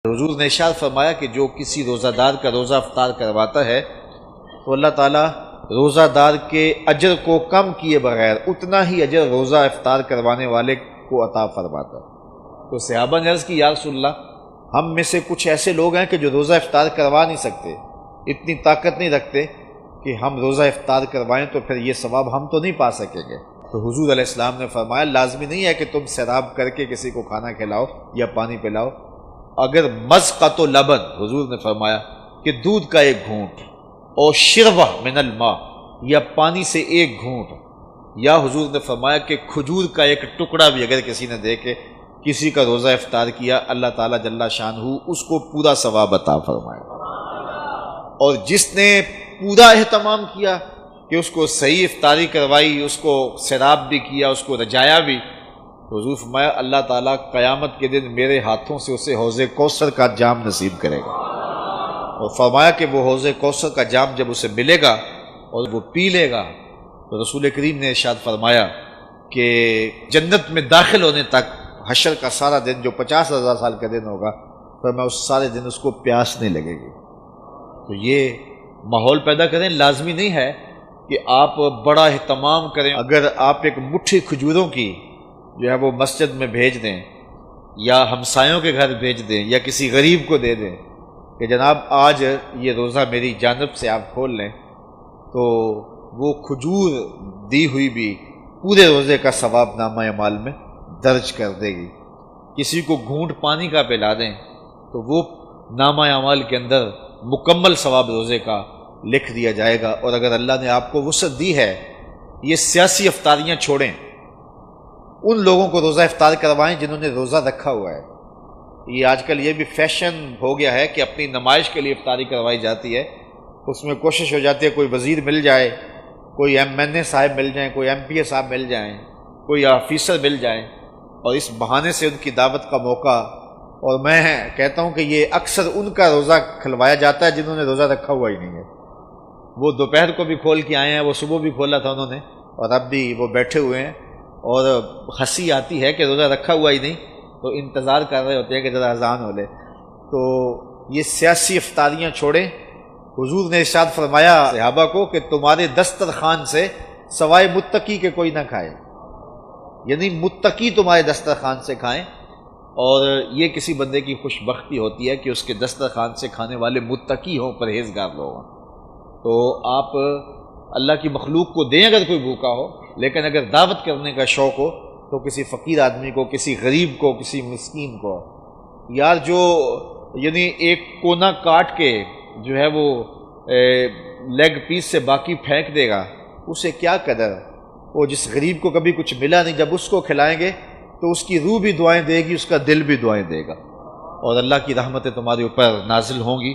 حضور نے ارشاد فرمایا کہ جو کسی روزہ دار کا روزہ افطار کرواتا ہے تو اللہ تعالیٰ روزہ دار کے اجر کو کم کیے بغیر اتنا ہی اجر روزہ افطار کروانے والے کو عطا فرماتا ہے۔ تو صحابہ نے عرض کی یا رسول اللہ، ہم میں سے کچھ ایسے لوگ ہیں کہ جو روزہ افطار کروا نہیں سکتے، اتنی طاقت نہیں رکھتے کہ ہم روزہ افطار کروائیں تو پھر یہ ثواب ہم تو نہیں پا سکیں گے۔ تو حضور علیہ السلام نے فرمایا لازمی نہیں ہے کہ تم سیراب کر کے کسی کو کھانا کھلاؤ یا پانی پلاؤ، اگر مذقۃ لبن، حضور نے فرمایا کہ دودھ کا ایک گھونٹ، اور شربہ من الماء، یا پانی سے ایک گھونٹ، یا حضور نے فرمایا کہ کھجور کا ایک ٹکڑا بھی اگر کسی نے دے کے کسی کا روزہ افطار کیا، اللہ تعالیٰ جل شانہ اس کو پورا ثواب عطا فرمائے۔ اور جس نے پورا اہتمام کیا کہ اس کو صحیح افطاری کروائی، اس کو سیراب بھی کیا، اس کو رجایا بھی، تو حضور فرمایا اللہ تعالیٰ قیامت کے دن میرے ہاتھوں سے اسے حوض کوثر کا جام نصیب کرے گا، اور فرمایا کہ وہ حوض کوثر کا جام جب اسے ملے گا اور وہ پی لے گا تو رسول کریم نے ارشاد فرمایا کہ جنت میں داخل ہونے تک حشر کا سارا دن جو 50,000 سال کا دن ہوگا، فرمایا اس سارے دن اس کو پیاس نہیں لگے گی۔ تو یہ ماحول پیدا کریں، لازمی نہیں ہے کہ آپ بڑا اہتمام کریں۔ اگر آپ ایک مٹھی کھجوروں کی جو ہے وہ مسجد میں بھیج دیں، یا ہمسایوں کے گھر بھیج دیں، یا کسی غریب کو دے دیں کہ جناب آج یہ روزہ میری جانب سے آپ کھول لیں، تو وہ کھجور دی ہوئی بھی پورے روزے کا ثواب نامہ اعمال میں درج کر دے گی۔ کسی کو گھونٹ پانی کا پلا دیں تو وہ نامہ اعمال کے اندر مکمل ثواب روزے کا لکھ دیا جائے گا۔ اور اگر اللہ نے آپ کو وسعت دی ہے، یہ سیاسی افطاریاں چھوڑیں، ان لوگوں کو روزہ افطار کروائیں جنہوں نے روزہ رکھا ہوا ہے۔ یہ آج کل یہ بھی فیشن ہو گیا ہے کہ اپنی نمائش کے لیے افطاری کروائی جاتی ہے، اس میں کوشش ہو جاتی ہے کوئی وزیر مل جائے، کوئی MNA صاحب مل جائیں، کوئی MPA صاحب مل جائیں، کوئی آفیسر مل جائیں، اور اس بہانے سے ان کی دعوت کا موقع۔ اور میں کہتا ہوں کہ یہ اکثر ان کا روزہ کھلوایا جاتا ہے جنہوں نے روزہ رکھا ہوا ہی نہیں ہے۔ وہ دوپہر کو بھی کھول کے آئے ہیں، وہ صبح بھی کھولا تھا انہوں نے، اور اب بھی وہ بیٹھے ہوئے ہیں، اور ہنسی آتی ہے کہ روزہ رکھا ہوا ہی نہیں، تو انتظار کر رہے ہوتے ہیں کہ ذرا اذان ہو لے۔ تو یہ سیاسی افطاریاں چھوڑیں۔ حضور نے ارشاد فرمایا صحابہ کو کہ تمہارے دسترخوان سے سوائے متقی کے کوئی نہ کھائے، یعنی متقی تمہارے دسترخوان سے کھائیں، اور یہ کسی بندے کی خوش بختی ہوتی ہے کہ اس کے دسترخوان سے کھانے والے متقی ہوں، پرہیزگار لوگ ہوں۔ تو آپ اللہ کی مخلوق کو دیں اگر کوئی بھوکا ہو، لیکن اگر دعوت کرنے کا شوق ہو تو کسی فقیر آدمی کو، کسی غریب کو، کسی مسکین کو، یار جو یعنی ایک کونا کاٹ کے جو ہے وہ لیگ پیس سے باقی پھینک دے گا، اسے کیا قدر؟ وہ جس غریب کو کبھی کچھ ملا نہیں، جب اس کو کھلائیں گے تو اس کی روح بھی دعائیں دے گی، اس کا دل بھی دعائیں دے گا، اور اللہ کی رحمتیں تمہارے اوپر نازل ہوں گی۔